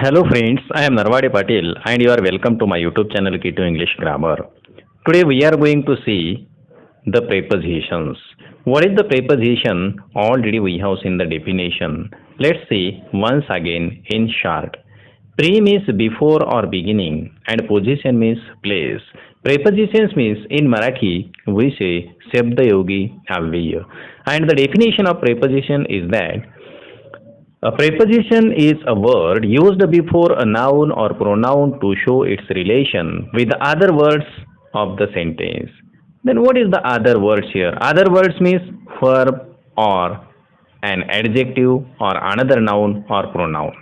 Hello friends, I am Narwade Patil and you are welcome to my YouTube channel Key to English Grammar. Today we are going to see the prepositions. What is the preposition? Already we have seen the definition. Let's see once again in short. Pre means before or beginning and position means place. Prepositions means in Marathi we say Shabdayogi Avya. And the definition of preposition is that a preposition is a word used before a noun or pronoun to show its relation with the other words of the sentence. Then what is the other words here? Other words means verb or an adjective or another noun or pronoun.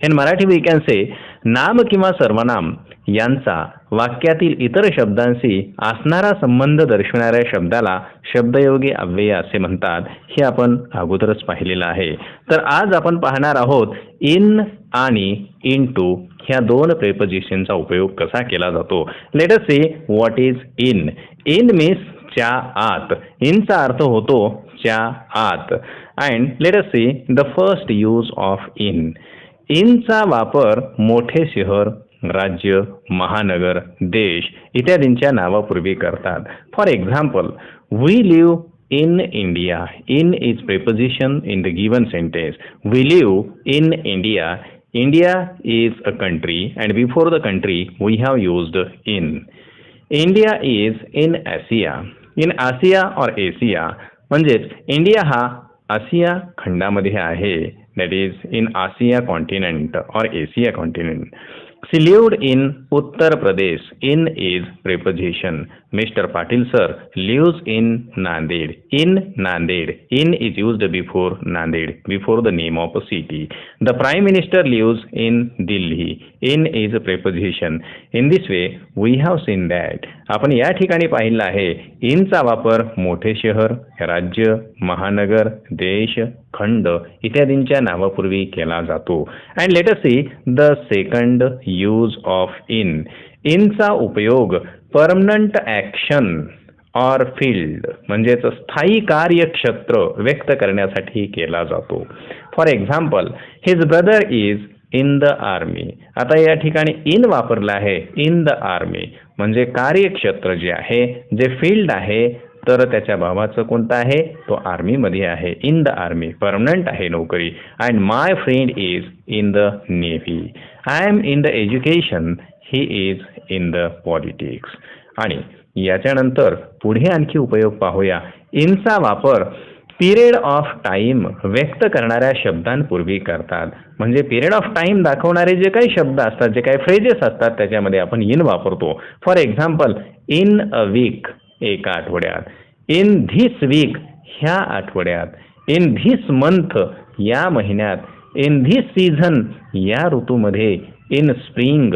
In Marathi we can say नाम किंवा सर्वनाम यांचा वाक्यातील इतर शब्दांशी असणारा संबंध दर्शवणाऱ्या शब्दाला शब्दयोगी अव्यय असे म्हणतात. हे आपण अगोदरच पाहिलेलं आहे. तर आज आपण पाहणार आहोत इन आणि इन टू ह्या दोन प्रेपोजिशनचा उपयोग कसा केला जातो. Let us see what is in. In means च्या आत. इनचा अर्थ होतो च्या आत. And let us see the first use of in. इनचा वापर मोठे शहर, राज्य, महानगर, देश इत्यादींच्या नावापूर्वी करतात. For example, we live in India. In is preposition in the given sentence. We live in India. India is a country and before the country we have used in. India is in Asia. In आसिया और Asia म्हणजेच India हा आसिया खंडामध्ये आहे. that is in Asia continent or Asia continent. She lived in Uttar Pradesh. In is preposition. Mr. Patil sir lives in Nanded. In Nanded. In is used before Nanded, before the name of a city. The Prime Minister lives in Delhi. In is a preposition. In this way we have seen that. आपण या ठिकाणी पाहिलं आहे इनचा वापर मोठे शहर, राज्य, महानगर, देश, खंड इत्यादींच्या नावापूर्वी केला जातो. And let us see the second use of in. इनचा उपयोग परमनंट ॲक्शन ऑर फील्ड म्हणजेच स्थायी कार्यक्षेत्र व्यक्त करण्यासाठी केला जातो. For example, his brother is in the army. आता या ठिकाणी इन वापरला आहे. इन द आर्मी म्हणजे कार्यक्षेत्र जे आहे, जे फील्ड आहे, तर त्याच्या भावाचं कोणतं आहे, तो आर्मीमध्ये आहे. इन द आर्मी परमनंट आहे नोकरी. And my friend is in the navy. I am in the education. He is in the politics. आणि याच्यानंतर पुढे आणखी उपयोग पाहूया. इनचा वापर पिरियड ऑफ टाइम व्यक्त करणाऱ्या शब्दांपूर्वी करतात. म्हणजे पिरियड ऑफ टाइम दाखवणारे जे काही शब्द असतात, जे काही फ्रेजेस असतात, त्याच्यामध्ये आपण इन वापरतो. For example, in a week एका आठवड्यात. इन धिस वीक ह्या आठवड्यात. इन धिस मंथ या महिन्यात. इन धिस सीझन या ऋतूमध्ये. इन स्प्रिंग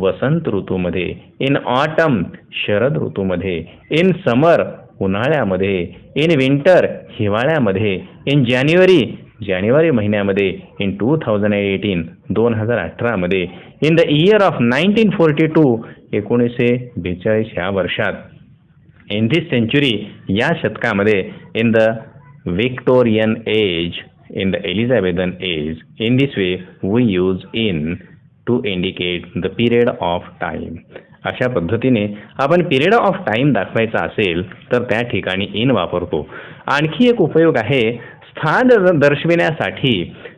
वसंत ऋतूमध्ये. इन ऑटम शरद ऋतूमध्ये. इन समर उन्हाळ्यामध्ये. इन विंटर हिवाळ्यामध्ये. इन जानेवारी महिन्यामध्ये. इन 2018 2018 मध्ये. इन द इयर ऑफ 1942 1942 ह्या वर्षात. इन धिस सेंचुरी या शतकामध्ये. In the Victorian age. In the Elizabethan age. In this way we use in to indicate the period of time. अशा पद्धतीने आपण पिरियड ऑफ टाइम दाखवायचा असेल तर त्या ठिकाणी इन वापरतो. आणखी एक उपयोग आहे, स्थान दर्शविण्यासाठी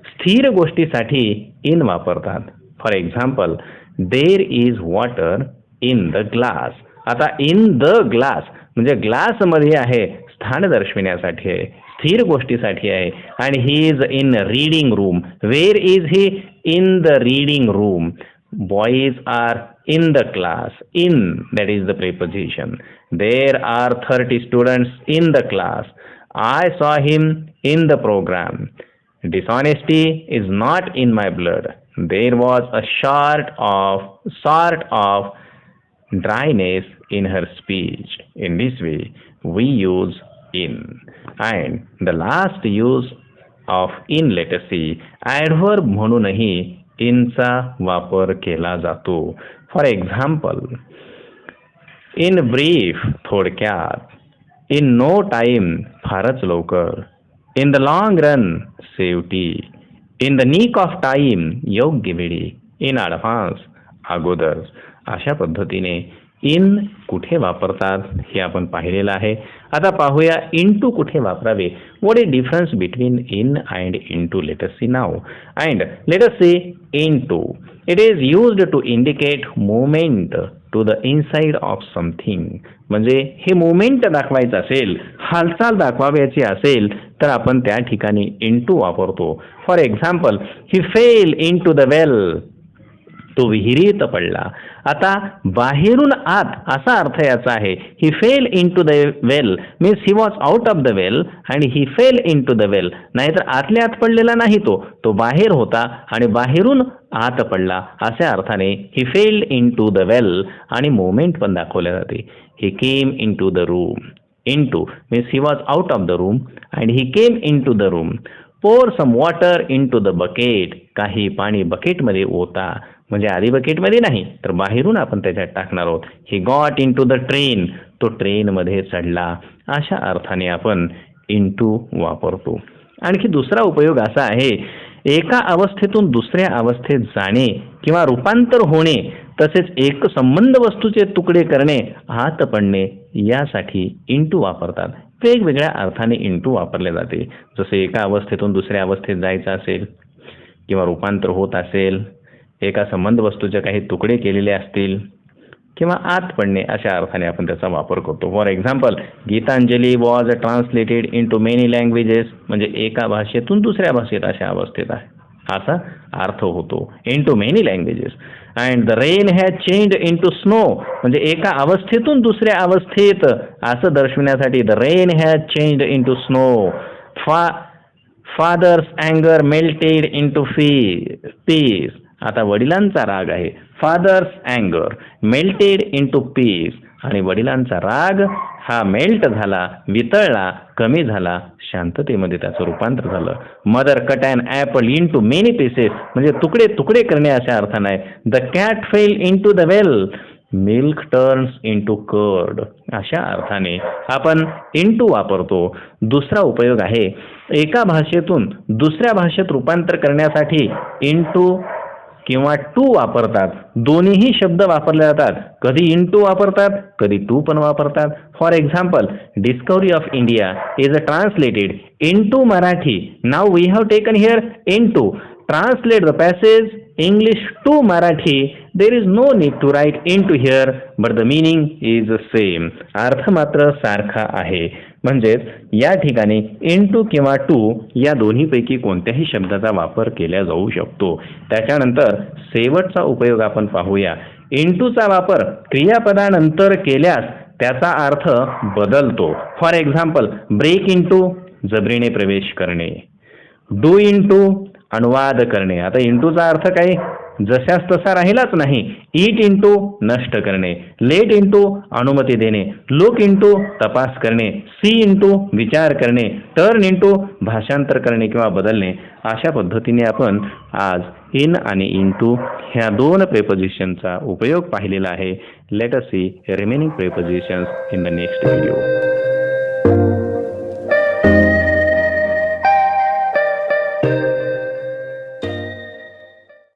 स्थिर गोष्टीसाठी इन वापरतात. For example, there is water in the glass. आता इन द ग्लास म्हणजे ग्लासमध्ये आहे, स्थान दर्शविण्यासाठी आहे, स्थिर गोष्टीसाठी आहे. आणि he is in reading room. Where is he? In the reading room. Boys are in the class. In, that is the preposition. There are 30 students in the class. I saw him in the program. Dishonesty is not in my blood. There was a sort of dryness in her speech. In this way we use in. And the last use of in, let us see, adverb म्हणूनही इनचा वापर केला जातो. For example, in brief थोडक्यात. In no time फारच लवकर. In the long run शेवटी. In the nick of time योग्य वेळी. इन ॲडव्हान्स, अगोदर. अशा पद्धतीने इन कुठे वापरतात हे आपण पाहिलेलं आहे. आता पाहूया इनटू कुठे वापरावे. What is difference between in and into? Let us see now. And let us see into. It is used to indicate movement to the inside of something. म्हणजे हे मुवमेंट दाखवायचं असेल, हालचाल दाखवायची असेल तर आपण त्या ठिकाणी इनटू वापरतो. For example, he fell into the well. तो विहिरीत पडला. आता बाहेरून आत असा अर्थ याचा आहे. He fell into the well means he was out of the well आणि he fell into the well. नाहीतर आतल्या आत पडलेला नाही, तो बाहेर होता आणि बाहेरून आत पडला. अशा अर्थाने he fell into the well आणि मुवमेंट पण दाखवल्या जाते. He came into the room. Into means he was out of the room and he came into the room. Pour some water into the bucket. काही पाणी बकेटमध्ये ओता. म्हणजे आधी बकेटमध्ये नाही तर बाहेरून आपण त्याच्यात टाकणार आहोत. He got into the train. तो ट्रेनमध्ये चढला. अशा अर्थाने आपण इनटू वापरतो. आणखी दुसरा उपयोग असा आहे, एका अवस्थेतून दुसऱ्या अवस्थेत जाणे किंवा रूपांतर होणे, तसेच एक संबंध वस्तूचे तुकडे करणे, आत पडणे, यासाठी इनटू वापरतात. वेगवेगळ्या अर्थाने इनटू वापरले जाते. जसे एका अवस्थेतून दुसऱ्या अवस्थेत जायचं असेल किंवा रूपांतर होत असेल, एका संबंध वस्तूचे काही तुकडे केलेले असतील किंवा आत पडणे, अशा अर्थाने आपण त्याचा वापर करतो. For example, Gitanjali was translated into many languages. म्हणजे एका भाषेतून दुसऱ्या भाषेत अशा अवस्थेत आहे असा अर्थ होतो. Into many languages. And the rain has changed into snow. म्हणजे एका अवस्थेतून दुसऱ्या अवस्थेत असं दर्शविण्यासाठी the rain has changed into snow. Father's अँगर मेल्टेड इनटू पीस. आता वडिलांचा राग आहे. फादर्स अँगर मेल्टेड इनटू पीस. आणि वडिलांचा राग हा मेल्ट झाला, वितळला, कमी झाला, शांततेमध्ये त्याचं रूपांतर झालं. Mother cut an apple into many pieces. म्हणजे तुकडे तुकडे करणे अशा अर्थाने आहे. The cat fell into the well. Milk turns into curd. अशा अर्थाने आपण इनटू वापरतो. दुसरा उपयोग आहे, एका भाषेतून दुसऱ्या भाषेत रूपांतर करण्यासाठी इनटू किंवा टू वापरतात. दोन्हीही शब्द वापरले जातात. कधी इनटू वापरतात, कधी टू पण वापरतात. For example, discovery of India is translated into Marathi. Now we have taken here into. Translate the passage English to Marathi. There is no need to write into here but the meaning is same. अर्थ मात्र सारखा आहे. म्हणजेच या ठिकाणी into किंवा to या दोन्हीपैकी कोणत्याही शब्दाचा वापर केला जाऊ शकतो. त्याच्यानंतर शेवटचा उपयोग आपण पाहूया. इनटूचा वापर क्रियापदानंतर केल्यास त्याचा अर्थ बदलतो. फॉर एक्झाम्पल, ब्रेक इनटू जबरीने प्रवेश करणे. डू इनटू अनुवाद करणे. आता इनटूचा अर्थ काही जशास तसा राहिलाच नाही. ईट इनटू नष्ट करणे. लेट इनटू अनुमती देणे. लुक इनटू तपास करणे. सी इनटू विचार करणे. टर्न इनटू भाषांतर करणे किंवा बदलणे. अशा पद्धतीने आपण आज इन आणि इनटू ह्या दोन प्रेपोजिशनचा उपयोग पाहिलेला आहे. Let us see remaining prepositions in the next video.